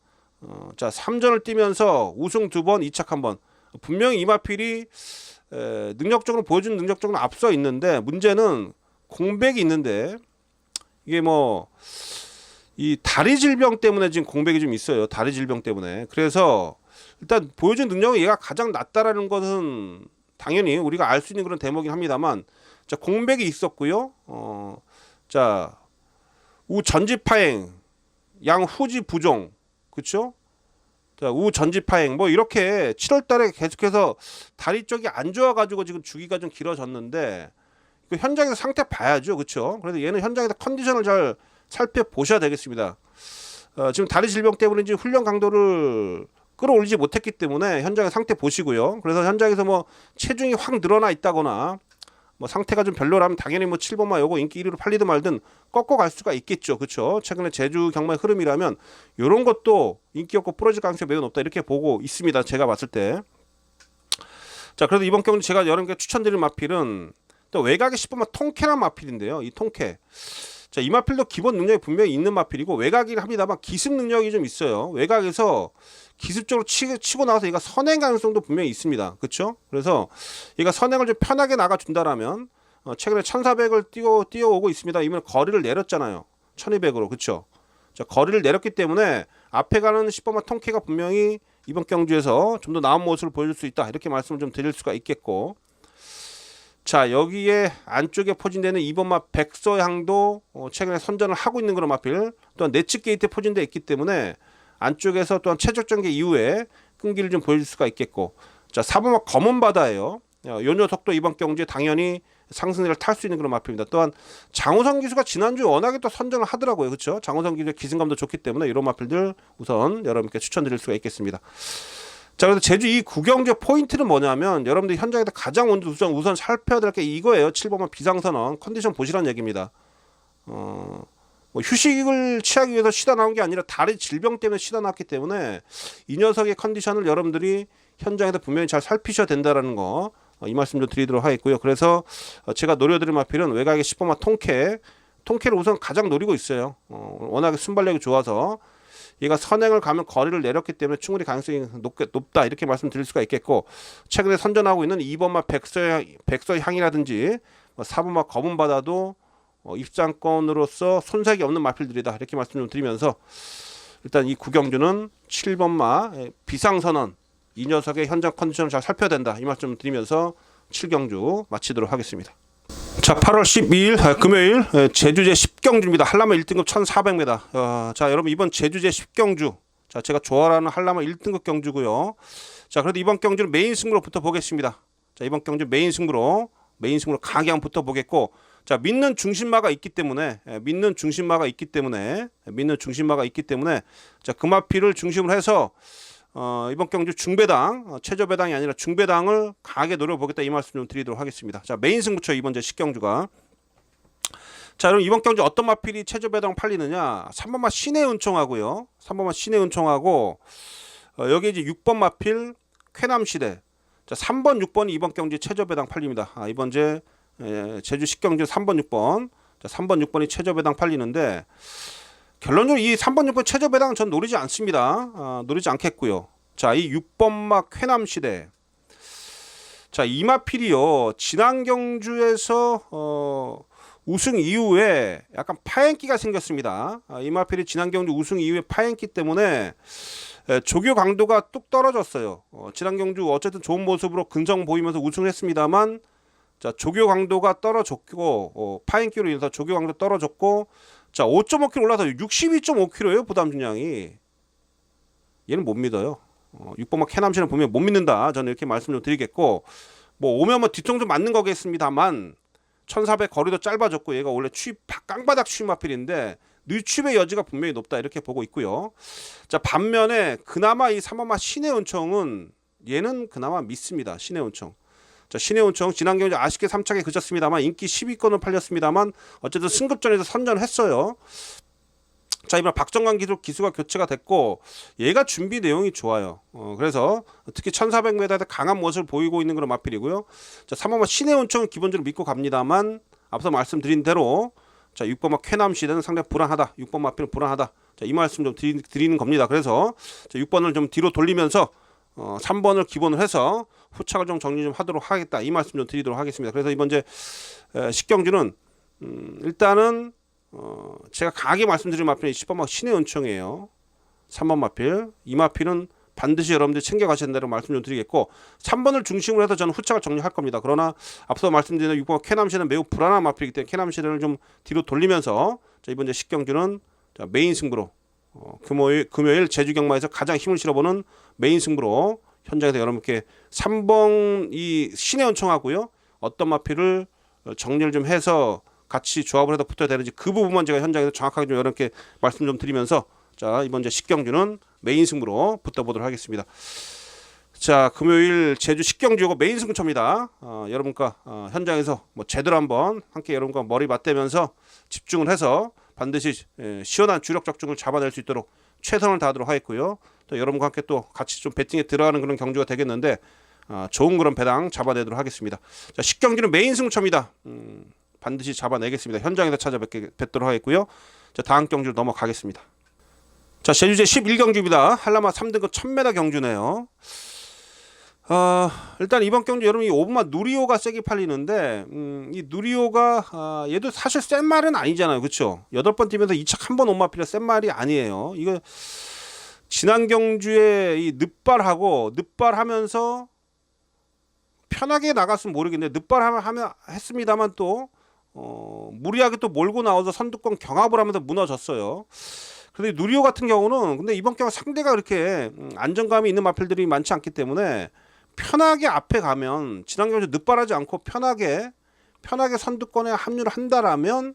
자, 3전을 뛰면서 우승 2번, 2착 1번. 분명히 이 마필이 능력적으로 보여준 능력적으로 앞서 있는데 문제는 공백이 있는데 이게 뭐 이 다리 질병 때문에 지금 공백이 좀 있어요. 다리 질병 때문에. 그래서 일단 보여준 능력이 얘가 가장 낮다라는 것은 당연히 우리가 알 수 있는 그런 대목이긴 합니다만, 자, 공백이 있었고요. 자, 우 전지파행, 양 후지 부종, 그렇죠? 자, 우 전지파행 뭐 이렇게 7월달에 계속해서 다리 쪽이 안 좋아가지고 지금 주기가 좀 길어졌는데 그 현장에서 상태 봐야죠, 그렇죠? 그래서 얘는 현장에서 컨디션을 잘 살펴보셔야 되겠습니다. 지금 다리 질병 때문에 이제 훈련 강도를 끌어올리지 못했기 때문에 현장의 상태 보시고요. 그래서 현장에서 뭐 체중이 확 늘어나 있다거나 뭐 상태가 좀 별로라면 당연히 뭐 7번마 요거 인기 1위로 팔리든 말든 꺾어 갈 수가 있겠죠. 그렇죠? 최근에 제주 경마의 흐름이라면 이런 것도 인기 없고 부러질 가능성이 매우 높다 이렇게 보고 있습니다. 제가 봤을 때. 자, 그래도 이번 경주 제가 여러분께 추천드릴 마필은 또 외곽의 10번마 통쾌란 마필인데요. 이 통쾌. 자, 이 마필도 기본 능력이 분명히 있는 마필이고 외곽이긴 합니다만 기습 능력이 좀 있어요. 외곽에서 기습적으로 치고 나와서 얘가 선행 가능성도 분명히 있습니다. 그렇죠? 그래서 얘가 선행을 좀 편하게 나가준다라면 최근에 1400을 뛰어오고 있습니다. 이번 거리를 내렸잖아요. 1200으로. 그렇죠? 자, 거리를 내렸기 때문에 앞에 가는 10번마 통쾌가 분명히 이번 경주에서 좀 더 나은 모습을 보여줄 수 있다. 이렇게 말씀을 좀 드릴 수가 있겠고, 자, 여기에 안쪽에 포진되는 2번마 백서향도 최근에 선전을 하고 있는 그런 마필, 또한 내측 게이트에 포진되어 있기 때문에 안쪽에서 또한 최적 전개 이후에 끈기를 좀 보여줄 수가 있겠고, 자, 4번마 검은바다예요. 요 녀석도 이번 경주에 당연히 상승세를 탈 수 있는 그런 마필입니다. 또한 장우성 기수가 지난주에 워낙에 또 선전을 하더라고요. 그렇죠? 장우성 기수의 기승감도 좋기 때문에 이런 마필들 우선 여러분께 추천드릴 수가 있겠습니다. 자, 그래서 제주 이 구경주 포인트는 뭐냐면 여러분들이 현장에서 가장 먼저 우선 살펴야 될 게 이거예요. 7번만 비상선언 컨디션 보시라는 얘기입니다. 뭐 휴식을 취하기 위해서 쉬다 나온 게 아니라 다리 질병 때문에 쉬다 나왔기 때문에 이 녀석의 컨디션을 여러분들이 현장에서 분명히 잘 살피셔야 된다라는 거, 이 말씀 좀 드리도록 하겠고요. 그래서 제가 노려드릴 마필은 외곽의 10번만 통쾌를 우선 가장 노리고 있어요. 워낙에 순발력이 좋아서 얘가 선행을 가면 거리를 내렸기 때문에 충분히 가능성이 높다 이렇게 말씀드릴 수가 있겠고, 최근에 선전하고 있는 2번마 백서향이라든지 4번마 검은바다도 입상권으로서 손색이 없는 마필들이다 이렇게 말씀 좀 드리면서, 일단 이 구경주는 7번마 비상선언 이 녀석의 현장 컨디션을 잘 살펴야 된다 이 말씀 드리면서 7경주 마치도록 하겠습니다. 자, 8월 12일 금요일 제주제 10경주입니다. 한라마 1등급 1400m. 자, 여러분 이번 제주제 10경주, 자, 제가 좋아하는 한라마 1등급 경주고요. 자, 그래도 이번 경주는 메인 승부로 붙어보겠습니다. 자, 이번 경주 메인 승부로 강하게 한번 붙어보겠고, 자, 믿는 중심마가 있기 때문에 자, 금화피를 중심으로 해서 이번 경주 중배당, 최저배당이 아니라 중배당을 강하게 노려보겠다 이 말씀 좀 드리도록 하겠습니다. 자, 메인 승부처 이번 제 10경주가. 자, 여러분 이번 경주 어떤 마필이 최저배당 팔리느냐? 3번마 신해은총하고요. 3번마 신해은총하고 여기 이제 6번 마필 쾌남시대. 자, 3번, 6번이 이번 경주 최저배당 팔립니다. 이번 제 제주 10경주 3번, 6번. 자, 3번, 6번이 최저배당 팔리는데 결론적으로 이 3번, 6번 최저배당은 전 노리지 않습니다. 노리지 않겠고요. 자, 이 6번마 쾌남시대. 자, 이 마필이요. 지난 경주에서 우승 이후에 약간 파행기가 생겼습니다. 이 마필이 지난 경주 우승 이후에 파행기 때문에 조교 강도가 뚝 떨어졌어요. 지난 경주 어쨌든 좋은 모습으로 근성 보이면서 우승을 했습니다만, 자, 조교 강도가 떨어졌고 파행기로 인해서 조교 강도 떨어졌고, 자, 5.5kg 올라서 62.5kg예요. 부담 중량이. 얘는 못 믿어요. 6번마 캐남시는 보면 못 믿는다. 저는 이렇게 말씀 좀 드리겠고, 뭐 오면 뭐 뒤통 좀 맞는 거겠습니다만 1400 거리도 짧아졌고 얘가 원래 깡바닥 추입 마필인데 늦추입의 여지가 분명히 높다 이렇게 보고 있고요. 자, 반면에 그나마 이 3번마 신해은총은 얘는 그나마 믿습니다. 신해은총. 자, 신해은총 지난 경주 아쉽게 3착에 그쳤습니다만 인기 10위권을 팔렸습니다만 어쨌든 승급전에서 선전했어요. 자, 이번 박정관 기수가 교체가 됐고 얘가 준비 내용이 좋아요. 그래서 특히 1400m에 강한 모습을 보이고 있는 그런 마필이고요. 자, 3번마 신해온청은 기본적으로 믿고 갑니다만 앞서 말씀드린 대로 자, 6번마 쾌남 시대는 상당히 불안하다. 6번 마필은 불안하다. 자, 이 말씀 좀 드리는 겁니다. 그래서 자, 6번을 좀 뒤로 돌리면서 3번을 기본으로 해서 후착을 좀 정리 좀 하도록 하겠다. 이 말씀 좀 드리도록 하겠습니다. 그래서 이번 이제 식경주는 일단은 제가 강하게 말씀드린 마필이 10번 신의 은총이에요. 3번 마필, 이 마필은 반드시 여러분들이 챙겨가셔야 된다는 말씀 좀 드리겠고 3번을 중심으로 해서 저는 후착을 정리할 겁니다. 그러나 앞서 말씀드린 6번 캐남시는 매우 불안한 마필이기 때문에 캐남시를 좀 뒤로 돌리면서 자, 이번 이제 식경주는 자, 메인 승부로 금요일 제주경마에서 가장 힘을 실어보는 메인 승부로 현장에서 여러분께 3번 이 신의 은총하고요 어떤 마필을 정리를 좀 해서 같이 조합을 해서 붙어야 되는지 그 부분만 제가 현장에서 정확하게 좀 여러분께 말씀 좀 드리면서 자, 이번 이제 식경주는 메인 승부로 붙어보도록 하겠습니다. 자, 금요일 제주 식경주고 메인 승부처입니다. 여러분과 현장에서 뭐 제대로 한번 함께 여러분과 머리 맞대면서 집중을 해서 반드시 시원한 주력 적중을 잡아낼 수 있도록 최선을 다하도록 하겠고요. 또 여러분과 함께 또 같이 좀 배팅에 들어가는 그런 경주가 되겠는데 좋은 그런 배당 잡아내도록 하겠습니다. 자, 식경주는 메인 승부처입니다. 반드시 잡아내겠습니다. 현장에서 찾아뵙도록 하겠고요. 자, 다음 경주로 넘어가겠습니다. 자, 제주제 11경주입니다. 한라마 3등급 1000m 경주네요. 일단 이번 경주 여러분 이 5번마 누리호가 세게 팔리는데 이 누리호가 얘도 사실 센 말은 아니잖아요. 그렇죠? 8번 뛰면서 2착 한 번 온 마필이 센 말이 아니에요. 이거 지난 경주에 이 늑발하면서 편하게 나갔으면 모르겠는데 늑발하면 했습니다만 또 무리하게 또 몰고 나와서 선두권 경합을 하면서 무너졌어요. 근데 누리호 같은 경우는 근데 이번 경우 상대가 그렇게 안정감이 있는 마필들이 많지 않기 때문에 편하게 앞에 가면 지난 경주 늑발하지 않고 편하게 선두권에 합류를 한다라면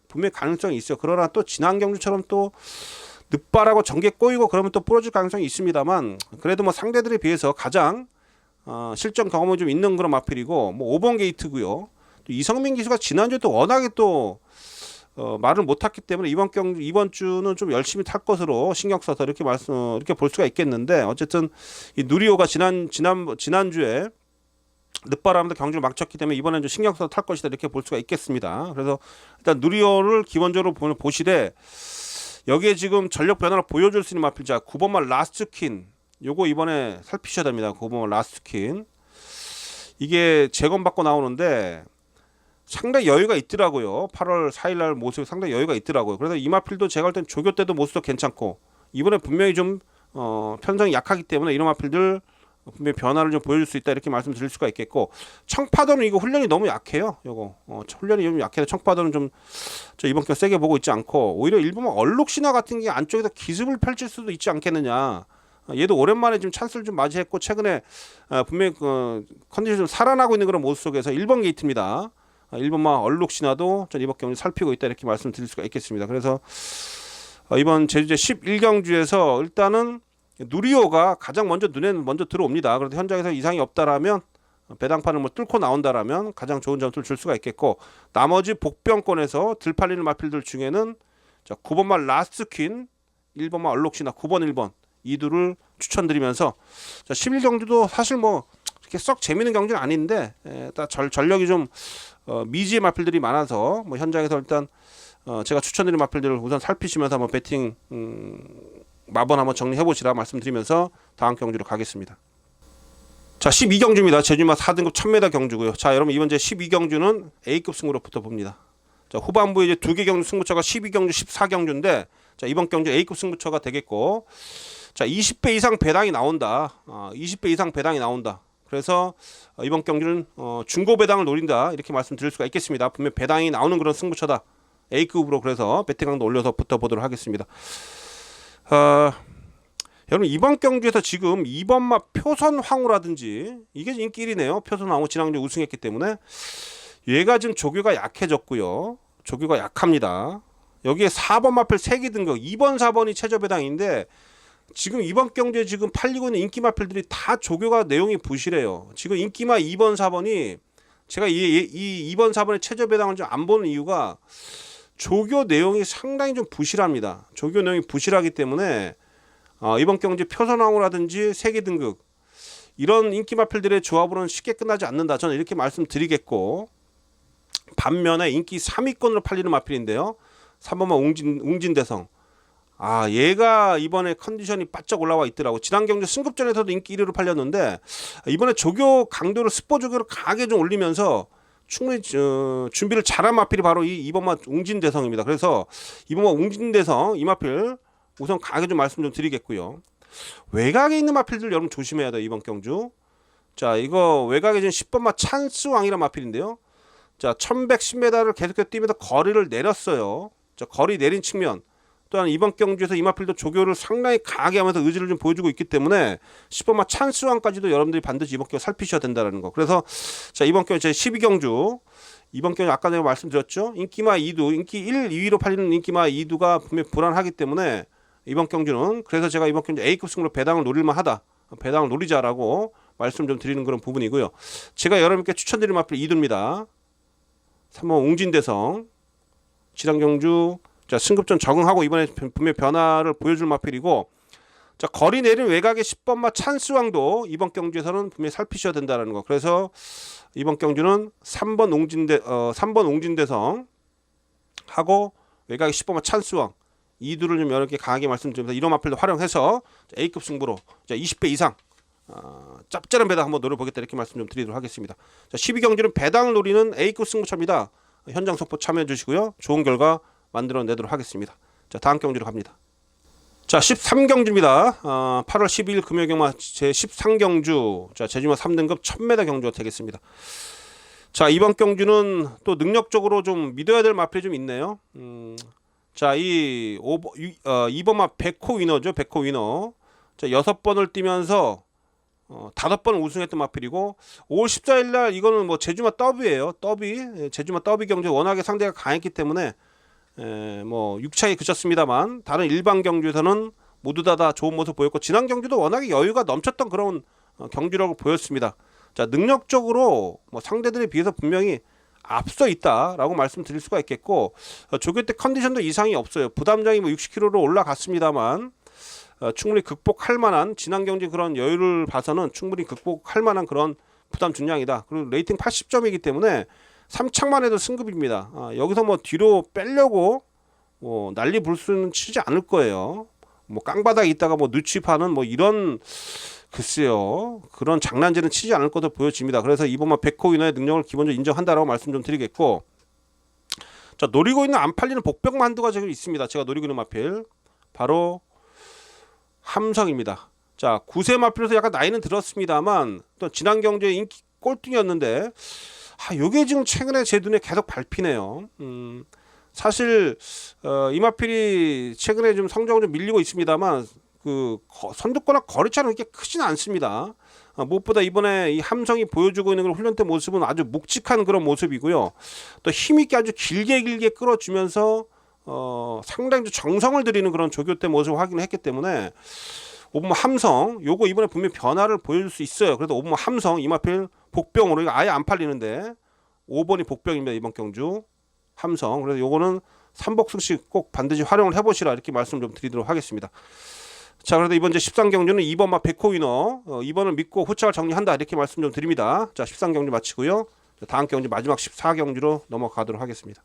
분명히 가능성이 있어요. 그러나 또 지난 경주처럼 또 늑발하고 전개 꼬이고 그러면 또 부러질 가능성이 있습니다만 그래도 뭐 상대들에 비해서 가장 실전 경험이 좀 있는 그런 마필이고 뭐 5번 게이트고요. 또 이성민 기수가 지난주에 또 워낙에 또 말을 못했기 때문에 이번 주는 좀 열심히 탈 것으로 신경 써서 이렇게 볼 수가 있겠는데 어쨌든 이 누리호가 지난주에 늑발하면서 경주를 막쳤기 때문에 이번엔 좀 신경 써서 탈 것이다 이렇게 볼 수가 있겠습니다. 그래서 일단 누리호를 기본적으로 보시되 여기에 지금 전력 변화를 보여줄 수 있는 마필자 9번만 라스트퀸 요거 이번에 살피셔야 됩니다. 9번만 라스트퀸 이게 재검받고 나오는데 상당히 여유가 있더라고요. 8월 4일날 모습이 상당히 여유가 있더라고요. 그래서 이마필도 제가 볼 땐 조교 때도 모습도 괜찮고 이번에 분명히 좀 편성이 약하기 때문에 이런 마필들 분명히 변화를 좀 보여줄 수 있다 이렇게 말씀드릴 수가 있겠고 청파도는 이거 훈련이 너무 약해요. 요거 훈련이 좀 약해서 청파도는 좀 저 이번 경 세게 보고 있지 않고 오히려 일본은 얼룩신화 같은 게 안쪽에서 기습을 펼칠 수도 있지 않겠느냐. 얘도 오랜만에 지금 찬스를 좀 맞이했고 최근에 분명히 컨디션이 좀 살아나고 있는 그런 모습 속에서 1번 게이트입니다. 1번마 얼룩신화도 전 이번 경주 살피고 있다 이렇게 말씀드릴 수가 있겠습니다. 그래서 이번 제주제 11경주에서 일단은 누리호가 가장 눈에 먼저 들어옵니다. 그래서 현장에서 이상이 없다라면 배당판을 뭐 뚫고 나온다라면 가장 좋은 점수를 줄 수가 있겠고 나머지 복병권에서 들팔리는 마필들 중에는 자, 9번마 라스트퀸, 1번마 얼룩신화, 9번 1번 이 둘을 추천드리면서 자, 11경주도 사실 뭐 이렇게 썩 재미있는 경주는 아닌데 전력이 좀 미지의 마필들이 많아서 뭐 현장에서 일단 제가 추천드린 마필들을 우선 살피시면서 한번 배팅 마번 한번 정리해보시라 말씀드리면서 다음 경주로 가겠습니다. 자, 12경주입니다. 제주마 4등급 1000m 경주고요. 자, 여러분 이번 제 12경주는 A급 승부로부터 봅니다. 자, 후반부에 이제 2개 경주 승부처가 12경주, 14경주인데 자, 이번 경주 A급 승부처가 되겠고 자, 20배 이상 배당이 나온다. 20배 이상 배당이 나온다. 그래서 이번 경주는 중고 배당을 노린다 이렇게 말씀드릴 수가 있겠습니다. 분명 배당이 나오는 그런 승부처다. A급으로 그래서 배팅강도 올려서 붙어보도록 하겠습니다. 여러분 이번 경주에서 지금 2번마 표선황후라든지 이게 인기 1위네요. 표선황후 지난주 우승했기 때문에 얘가 지금 조교가 약해졌고요. 조교가 약합니다. 여기에 4번 마필 3기 등급 2번 4번이 최저 배당인데 지금 이번 경주에 지금 팔리고 있는 인기 마필들이 다 조교가 내용이 부실해요. 지금 인기마 2번 4번이 제가 이 2번 4번의 최저 배당을 좀 안 보는 이유가 조교 내용이 상당히 좀 부실합니다. 조교 내용이 부실하기 때문에 이번 경주 표선왕후라든지 세계 등극 이런 인기 마필들의 조합으로는 쉽게 끝나지 않는다. 저는 이렇게 말씀드리겠고, 반면에 인기 3위권으로 팔리는 마필인데요. 3번만 웅진대성. 얘가 이번에 컨디션이 바짝 올라와 있더라고. 지난 경주 승급전에서도 인기 1위로 팔렸는데 이번에 조교 강도를 스포 조교를 강하게 좀 올리면서 충분히 준비를 잘한 마필이 바로 이 2번만 웅진대성입니다. 그래서 2번만 웅진대성 이 마필 우선 강하게 좀 말씀 좀 드리겠고요. 외곽에 있는 마필들 여러분 조심해야 돼요. 이번 경주. 자, 이거 외곽에 지금 10번마 찬스왕이란 마필인데요. 자, 1110m를 계속해서 뛰면서 거리를 내렸어요. 자, 거리 내린 측면. 또한 이번 경주에서 이 마필도 조교를 상당히 강하게 하면서 의지를 좀 보여주고 있기 때문에 10번마 찬스왕까지도 여러분들이 반드시 이번 경주 살피셔야 된다는 거. 그래서 자, 이번 경주 제 12경주 이번 경주 아까 내가 말씀드렸죠. 인기마 2두, 인기 1, 2위로 팔리는 인기마 2두가 분명히 불안하기 때문에 이번 경주는, 그래서 제가 이번 경주 A급 승부로 배당을 노릴만 하다, 배당을 노리자라고 말씀 좀 드리는 그런 부분이고요. 제가 여러분께 추천드릴 마필 2두입니다. 3번 웅진대성. 지난 경주 자, 승급전 적응하고 이번에 분명 변화를 보여줄 마필이고, 자, 거리 내린 외곽의 10번마 찬스왕도 이번 경주에서는 분명히 살피셔야 된다는 거. 그래서 이번 경주는 3번 웅진대성 하고 외곽의 10번마 찬스왕 2두를 좀 여러 개 강하게 말씀드리면서 이런 마필도 활용해서 A급 승부로 20배 이상 짭짤한 배당 한번 노려보겠다 이렇게 말씀 좀 드리도록 하겠습니다. 자, 12경주는 배당을 노리는 A급 승부차입니다. 현장 속보 참여해 주시고요. 좋은 결과 만들어내도록 하겠습니다. 자, 다음 경주로 갑니다. 자, 13경주입니다. 8월 12일 금요일 경마 제 13경주. 자, 제주마 3등급 1000m 경주가 되겠습니다. 자, 이번 경주는 또 능력적으로 좀 믿어야 될 마필이 좀 있네요. 자, 2번마 백호 위너죠. 백호 위너. 자, 6번을 뛰면서 5번 우승했던 마필이고, 5월 14일 날 이거는 뭐 제주마 더비예요. 더비. 제주마 더비 경주 워낙에 상대가 강했기 때문에 뭐 6차에 그쳤습니다만 다른 일반 경주에서는 모두 다 좋은 모습 보였고, 지난 경주도 워낙에 여유가 넘쳤던 그런 경주라고 보였습니다. 자, 능력적으로 뭐 상대들에 비해서 분명히 앞서 있다라고 말씀드릴 수가 있겠고, 조교 때 컨디션도 이상이 없어요. 부담장이 뭐 60kg로 올라갔습니다만 충분히 극복할 만한, 지난 경기 그런 여유를 봐서는 충분히 극복할 만한 그런 부담 중량이다. 그리고 레이팅 80점이기 때문에 3착만 해도 승급입니다. 여기서 뭐 뒤로 빼려고 난리 부를 수는 치지 않을 거예요. 뭐 깡바닥에 있다가 뭐 누취파는 뭐 이런, 글쎄요, 그런 장난질은 치지 않을 것으로 보여집니다. 그래서 이번만 백호 위너의 능력을 기본적으로 인정한다라고 말씀 좀 드리겠고, 자, 노리고 있는 안 팔리는 복병 만두가 지금 있습니다. 제가 노리고 있는 마필 바로 함성입니다. 자, 9세 마필에서 약간 나이는 들었습니다만 또 지난 경주에 인기 꼴등이었는데 요게 지금 최근에 제 눈에 계속 밟히네요. 사실 이 마필이 최근에 좀 성적은 좀 밀리고 있습니다만 그 선두권과 거리차는 그렇게 크진 않습니다. 무엇보다 이번에 이 함성이 보여주고 있는 그런 훈련 때 모습은 아주 묵직한 그런 모습이고요. 또 힘있게 아주 길게 끌어주면서 상당히 정성을 들이는 그런 조교 때 모습을 확인했기 때문에 5번 함성 요거 이번에 분명히 변화를 보여줄 수 있어요. 그래도 5번 함성 이마필 복병으로 이거 아예 안 팔리는데 5번이 복병입니다. 이번 경주 함성. 그래서 요거는 삼복승식 꼭 반드시 활용을 해보시라 이렇게 말씀 좀 드리도록 하겠습니다. 자, 그래도 이번 제 13경주는 2번마 백호 위너 2번을 믿고 후착을 정리한다 이렇게 말씀 좀 드립니다. 자, 13경주 마치고요. 다음 경주 마지막 14경주로 넘어가도록 하겠습니다.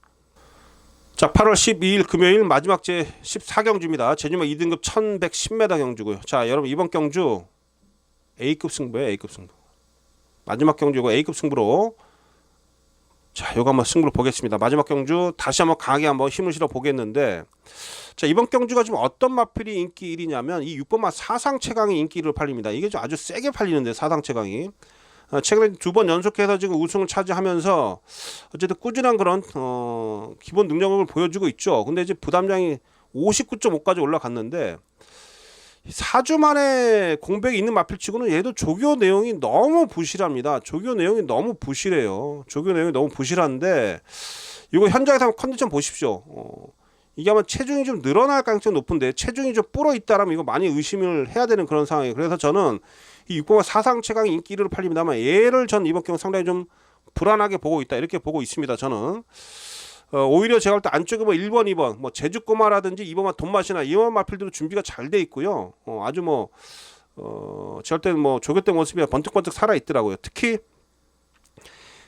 자, 8월 12일 금요일 마지막 제 14경주입니다. 제주마 2등급 1110m 경주고요. 자, 여러분 이번 경주 A급 승부예요. A급 승부. 마지막 경주고 A급 승부로, 자, 요거 한번 승부를 보겠습니다. 마지막 경주 다시 한번 강하게 한번 힘을 실어 보겠는데, 자, 이번 경주가 지금 어떤 마필이 인기 1위냐면 이 6번마 사상최강이 인기를 팔립니다. 이게 좀 아주 세게 팔리는데 사상최강이 최근에 2번 연속해서 지금 우승을 차지하면서 어쨌든 꾸준한 그런 기본 능력을 보여주고 있죠. 근데 이제 부담장이 59.5까지 올라갔는데 4주 만에 공백이 있는 마필치고는 얘도 조교 내용이 너무 부실합니다. 조교 내용이 너무 부실해요. 조교 내용이 너무 부실한데 이거 현장에서 한번 컨디션 보십시오. 이게 아마 체중이 좀 늘어날 가능성이 높은데 체중이 좀 불어 있다라면 이거 많이 의심을 해야 되는 그런 상황이에요. 그래서 저는 이 6번마 사상 최강 인기 1위로 팔립니다만 얘를 전 이번 경우 상당히 좀 불안하게 보고 있다 이렇게 보고 있습니다. 저는 오히려 제가 볼 때 안쪽에 뭐 1번, 2번, 뭐 제주꼬마라든지 2번만 돈맛이나 이번 마필들도 준비가 잘 돼 있고요. 아주 뭐 제가 볼 때는 뭐 조교대 모습이 번뜩번뜩 살아 있더라고요. 특히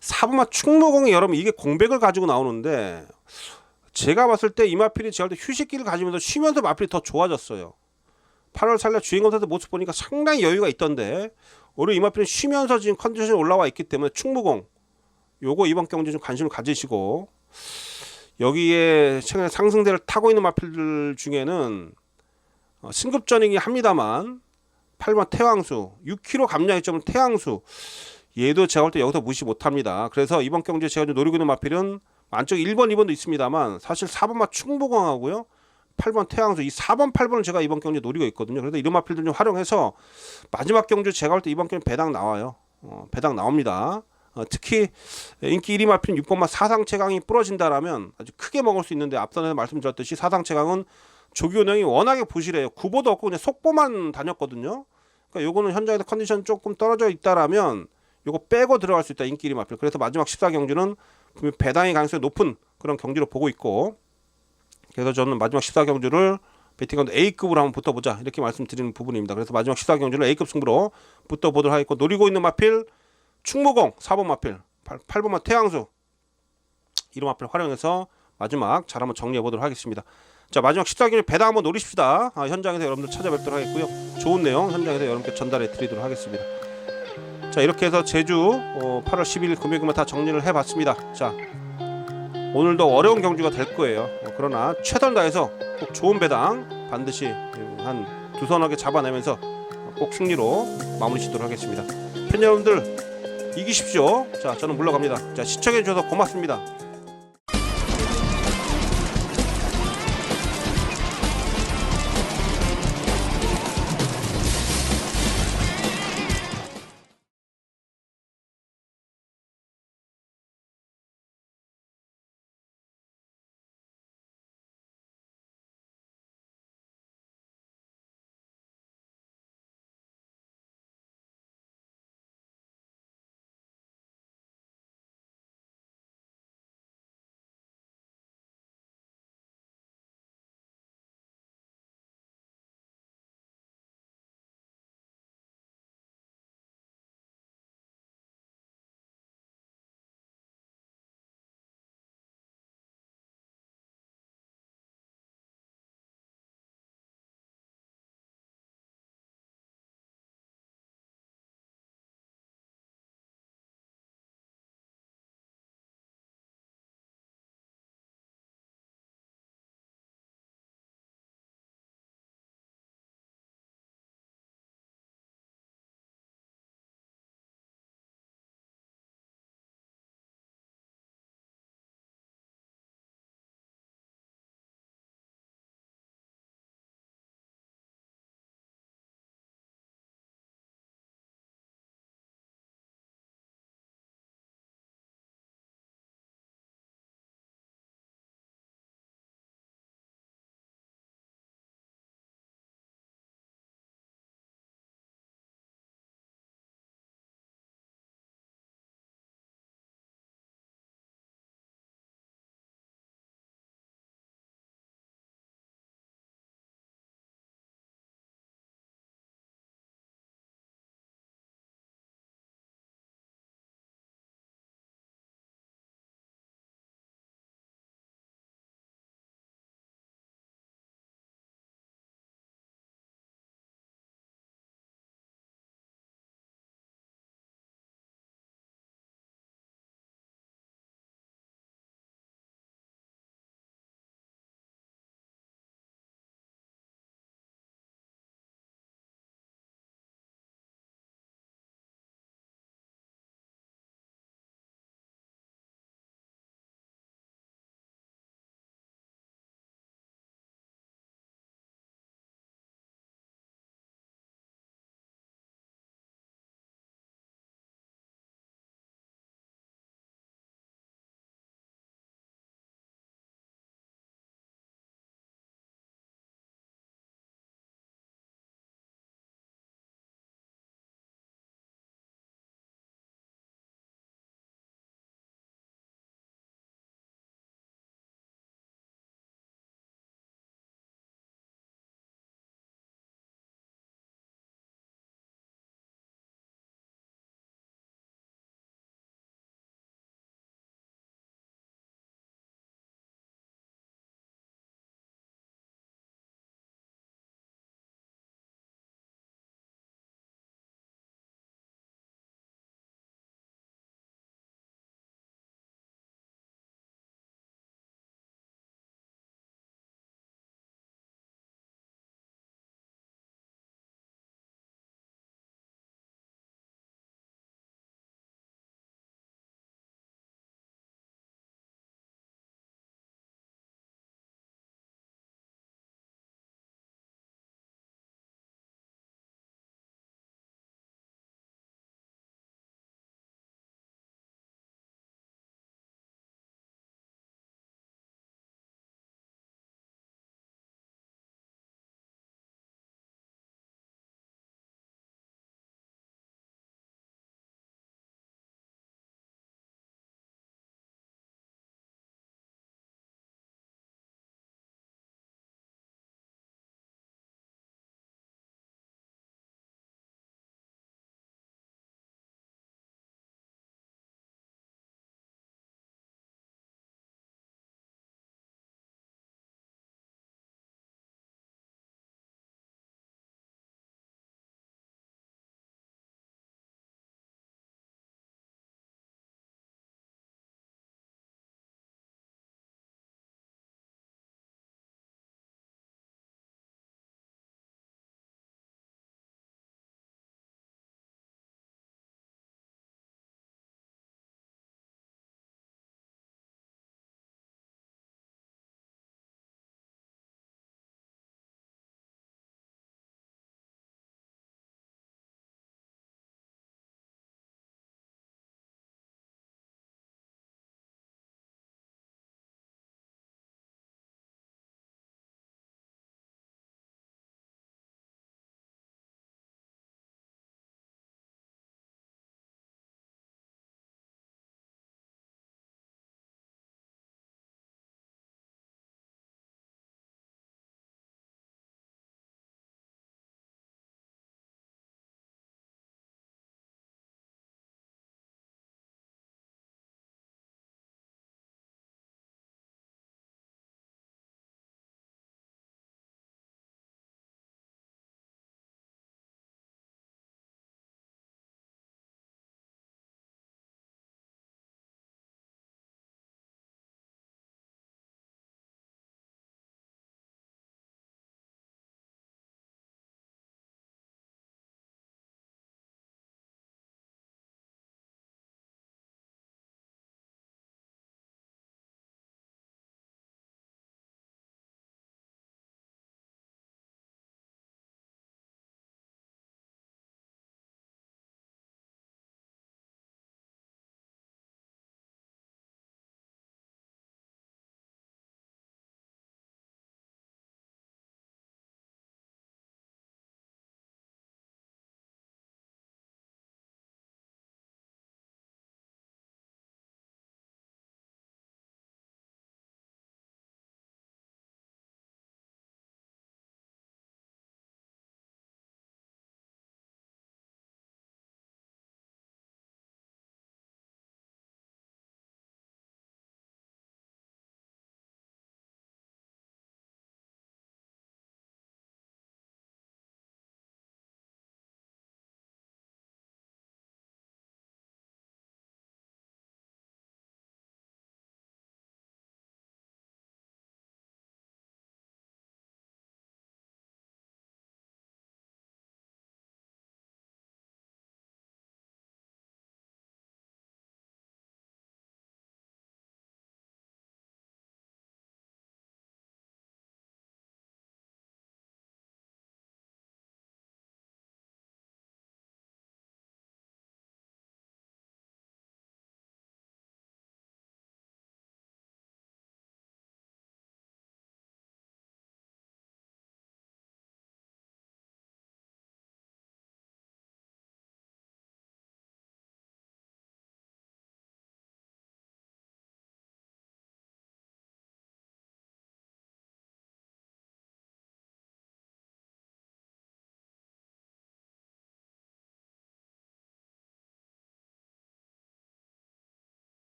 4번마 충무공이 여러분 이게 공백을 가지고 나오는데 제가 봤을 때 이 마필이 제가 볼 때 휴식기를 가지면서 쉬면서 마필이 더 좋아졌어요. 8월 살려 주인공 선수 모습 보니까 상당히 여유가 있던데 오히려 이 마필은 쉬면서 지금 컨디션이 올라와 있기 때문에 충무공 요거 이번 경기 좀 관심을 가지시고 여기에 최근에 상승세를 타고 있는 마필들 중에는 승급전이긴 합니다만 8번 태왕수 6kg 감량이 점은 태왕수 얘도 제가 볼 때 여기서 무시 못합니다. 그래서 이번 경기에 제가 좀 노리고 있는 마필은 안쪽에 1번 2번도 있습니다만 사실 4번마 충무공하고요 8번 태왕수 이 4번 8번을 제가 이번 경기에 노리고 있거든요. 그래서 이런 마필들 좀 활용해서 마지막 경주 제가 볼 때 이번 경기 배당 나와요. 배당 나옵니다. 특히 인기 1위 마필은 6번마 사상체강이 부러진다라면 아주 크게 먹을 수 있는데 앞선에서 말씀드렸듯이 사상체강은 조기 운영이 워낙에 부실해요. 구보도 없고 그냥 속보만 다녔거든요. 그러니까 요거는 현장에서 컨디션 조금 떨어져 있다라면 요거 빼고 들어갈 수 있다 인기 1위 마필. 그래서 마지막 14경주는 배당의 가능성이 높은 그런 경기로 보고 있고 그래서 저는 마지막 14경주를 베팅가운드 A급으로 한번 붙어보자 이렇게 말씀드리는 부분입니다. 그래서 마지막 14경주를 A급 승부로 붙어보도록 하겠고 노리고 있는 마필 충무공 4번 마필 8번마 태양수 이런 마필 활용해서 마지막 잘 한번 정리해 보도록 하겠습니다. 자 마지막 14경주 배당 한번 노리십시다. 현장에서 여러분들 찾아뵙도록 하겠고요. 좋은 내용 현장에서 여러분께 전달해 드리도록 하겠습니다. 자 이렇게 해서 제주 8월 10일 금요일만 다 정리를 해봤습니다. 자 오늘도 어려운 경주가 될 거예요. 그러나 최선 다해서 꼭 좋은 배당 반드시 한 두서너 개 잡아내면서 꼭 승리로 마무리 짓도록 하겠습니다. 팬 여러분들 이기십시오. 자 저는 물러갑니다. 자 시청해 주셔서 고맙습니다.